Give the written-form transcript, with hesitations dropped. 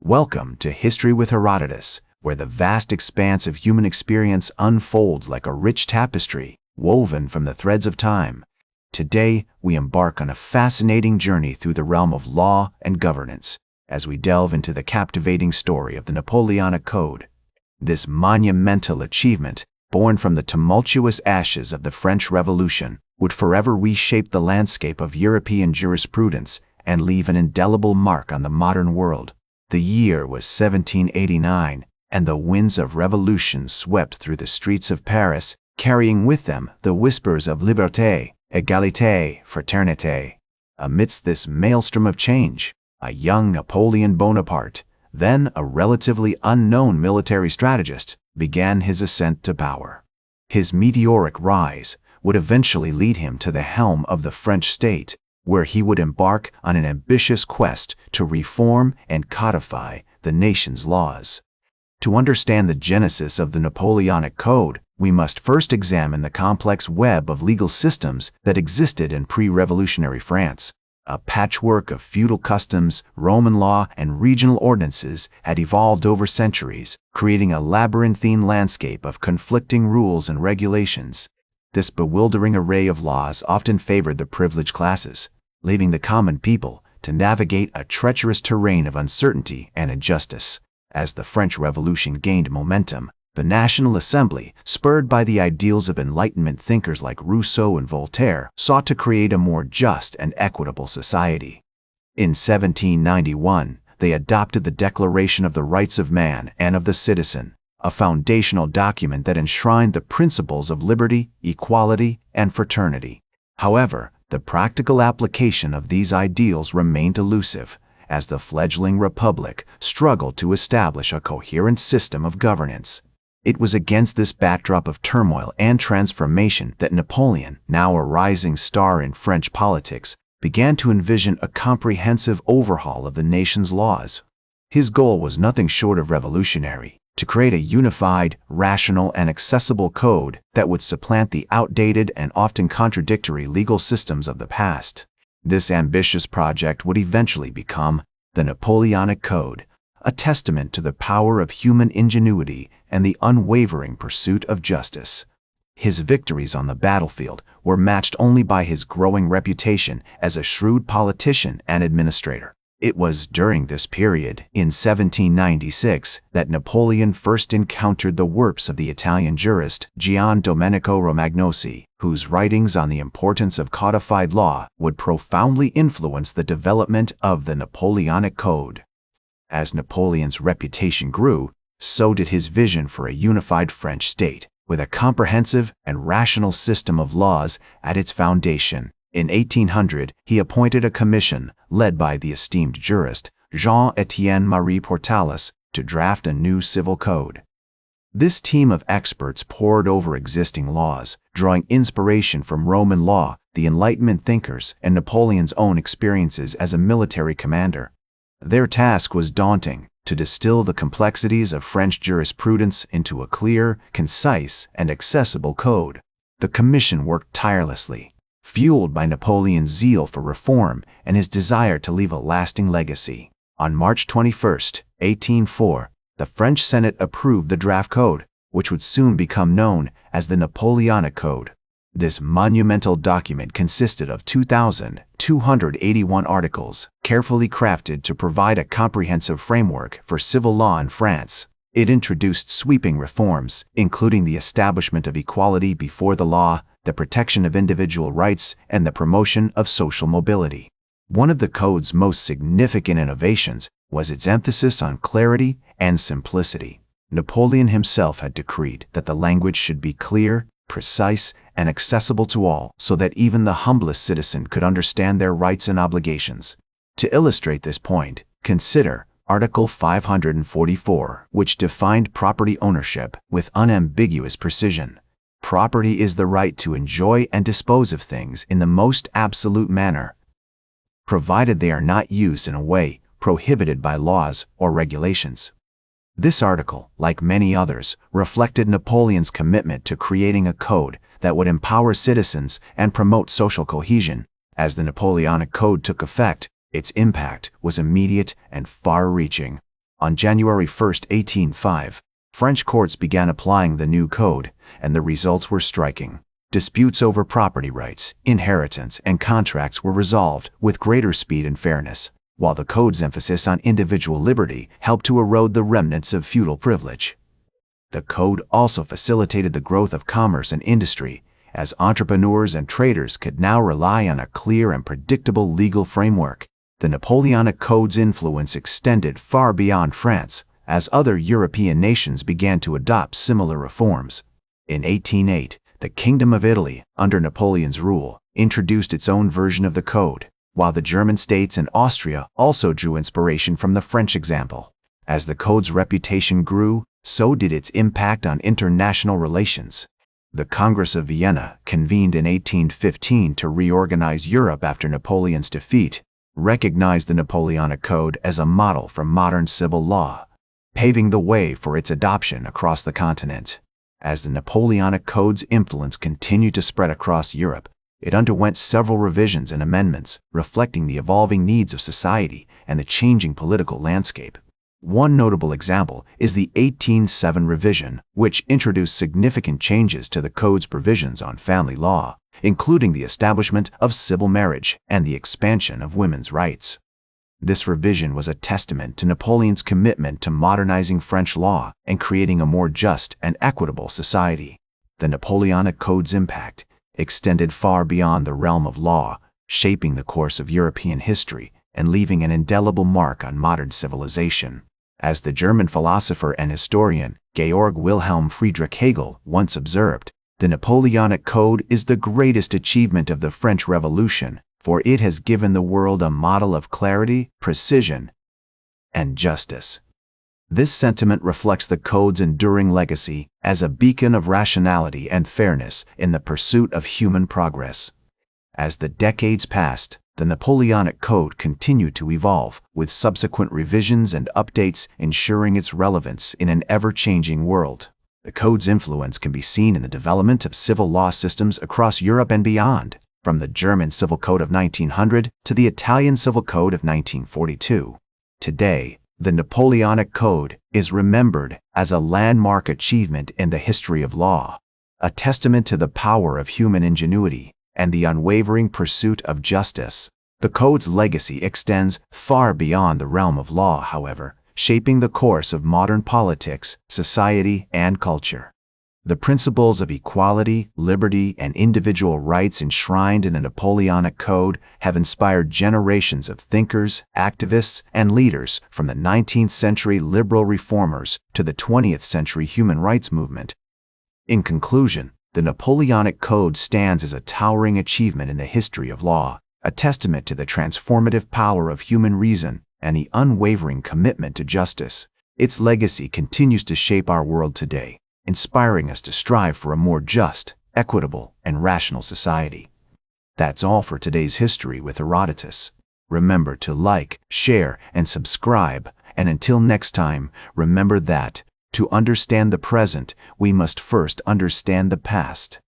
Welcome to History with Herodotus, where the vast expanse of human experience unfolds like a rich tapestry, woven from the threads of time. Today, we embark on a fascinating journey through the realm of law and governance, as we delve into the captivating story of the Napoleonic Code. This monumental achievement, born from the tumultuous ashes of the French Revolution, would forever reshape the landscape of European jurisprudence and leave an indelible mark on the modern world. The year was 1789, and the winds of revolution swept through the streets of Paris, carrying with them the whispers of liberté, égalité, fraternité. Amidst this maelstrom of change, a young Napoleon Bonaparte, then a relatively unknown military strategist, began his ascent to power. His meteoric rise would eventually lead him to the helm of the French state, where he would embark on an ambitious quest to reform and codify the nation's laws. To understand the genesis of the Napoleonic Code, we must first examine the complex web of legal systems that existed in pre-revolutionary France. A patchwork of feudal customs, Roman law, and regional ordinances had evolved over centuries, creating a labyrinthine landscape of conflicting rules and regulations. This bewildering array of laws often favored the privileged classes, leaving the common people to navigate a treacherous terrain of uncertainty and injustice. As the French Revolution gained momentum, the National Assembly, spurred by the ideals of Enlightenment thinkers like Rousseau and Voltaire, sought to create a more just and equitable society. In 1791, they adopted the Declaration of the Rights of Man and of the Citizen, a foundational document that enshrined the principles of liberty, equality, and fraternity. However, the practical application of these ideals remained elusive, as the fledgling republic struggled to establish a coherent system of governance. It was against this backdrop of turmoil and transformation that Napoleon, now a rising star in French politics, began to envision a comprehensive overhaul of the nation's laws. His goal was nothing short of revolutionary: to create a unified, rational, and accessible code that would supplant the outdated and often contradictory legal systems of the past. This ambitious project would eventually become the Napoleonic Code, a testament to the power of human ingenuity and the unwavering pursuit of justice. His victories on the battlefield were matched only by his growing reputation as a shrewd politician and administrator. It was during this period, in 1796, that Napoleon first encountered the works of the Italian jurist Gian Domenico Romagnosi, whose writings on the importance of codified law would profoundly influence the development of the Napoleonic Code. As Napoleon's reputation grew, so did his vision for a unified French state, with a comprehensive and rational system of laws at its foundation. In 1800, he appointed a commission, led by the esteemed jurist Jean-Étienne Marie Portalis, to draft a new civil code. This team of experts pored over existing laws, drawing inspiration from Roman law, the Enlightenment thinkers, and Napoleon's own experiences as a military commander. Their task was daunting: to distill the complexities of French jurisprudence into a clear, concise, and accessible code. The commission worked tirelessly, fueled by Napoleon's zeal for reform and his desire to leave a lasting legacy. On March 21, 1804, the French Senate approved the draft code, which would soon become known as the Napoleonic Code. This monumental document consisted of 2,281 articles, carefully crafted to provide a comprehensive framework for civil law in France. It introduced sweeping reforms, including the establishment of equality before the law, the protection of individual rights, and the promotion of social mobility. One of the code's most significant innovations was its emphasis on clarity and simplicity. Napoleon himself had decreed that the language should be clear, precise, and accessible to all, so that even the humblest citizen could understand their rights and obligations. To illustrate this point, consider Article 544, which defined property ownership with unambiguous precision. Property is the right to enjoy and dispose of things in the most absolute manner, provided they are not used in a way prohibited by laws or regulations. This article, like many others, reflected Napoleon's commitment to creating a code that would empower citizens and promote social cohesion. As the Napoleonic Code took effect, its impact was immediate and far-reaching. On January 1, 1805, French courts began applying the new code, and the results were striking. Disputes over property rights, inheritance, and contracts were resolved with greater speed and fairness, while the code's emphasis on individual liberty helped to erode the remnants of feudal privilege. The code also facilitated the growth of commerce and industry, as entrepreneurs and traders could now rely on a clear and predictable legal framework. The Napoleonic Code's influence extended far beyond France, as other European nations began to adopt similar reforms. In 1808, the Kingdom of Italy, under Napoleon's rule, introduced its own version of the code, while the German states and Austria also drew inspiration from the French example. As the code's reputation grew, so did its impact on international relations. The Congress of Vienna, convened in 1815 to reorganize Europe after Napoleon's defeat, recognized the Napoleonic Code as a model for modern civil law, paving the way for its adoption across the continent. As the Napoleonic Code's influence continued to spread across Europe, it underwent several revisions and amendments, reflecting the evolving needs of society and the changing political landscape. One notable example is the 1807 revision, which introduced significant changes to the Code's provisions on family law, including the establishment of civil marriage and the expansion of women's rights. This revision was a testament to Napoleon's commitment to modernizing French law and creating a more just and equitable society. The Napoleonic Code's impact extended far beyond the realm of law, shaping the course of European history and leaving an indelible mark on modern civilization. As the German philosopher and historian Georg Wilhelm Friedrich Hegel once observed, the Napoleonic Code is the greatest achievement of the French Revolution, for it has given the world a model of clarity, precision, and justice. This sentiment reflects the Code's enduring legacy as a beacon of rationality and fairness in the pursuit of human progress. As the decades passed, the Napoleonic Code continued to evolve, with subsequent revisions and updates ensuring its relevance in an ever-changing world. The Code's influence can be seen in the development of civil law systems across Europe and beyond, from the German Civil Code of 1900 to the Italian Civil Code of 1942. Today, the Napoleonic Code is remembered as a landmark achievement in the history of law, a testament to the power of human ingenuity and the unwavering pursuit of justice. The Code's legacy extends far beyond the realm of law, however, shaping the course of modern politics, society, and culture. The principles of equality, liberty, and individual rights enshrined in a Napoleonic Code have inspired generations of thinkers, activists, and leaders, from the 19th century liberal reformers to the 20th century human rights movement. In conclusion, the Napoleonic Code stands as a towering achievement in the history of law, a testament to the transformative power of human reason and the unwavering commitment to justice. Its legacy continues to shape our world today, inspiring us to strive for a more just, equitable, and rational society. That's all for today's History with Herodotus. Remember to like, share, and subscribe, and until next time, remember that, to understand the present, we must first understand the past.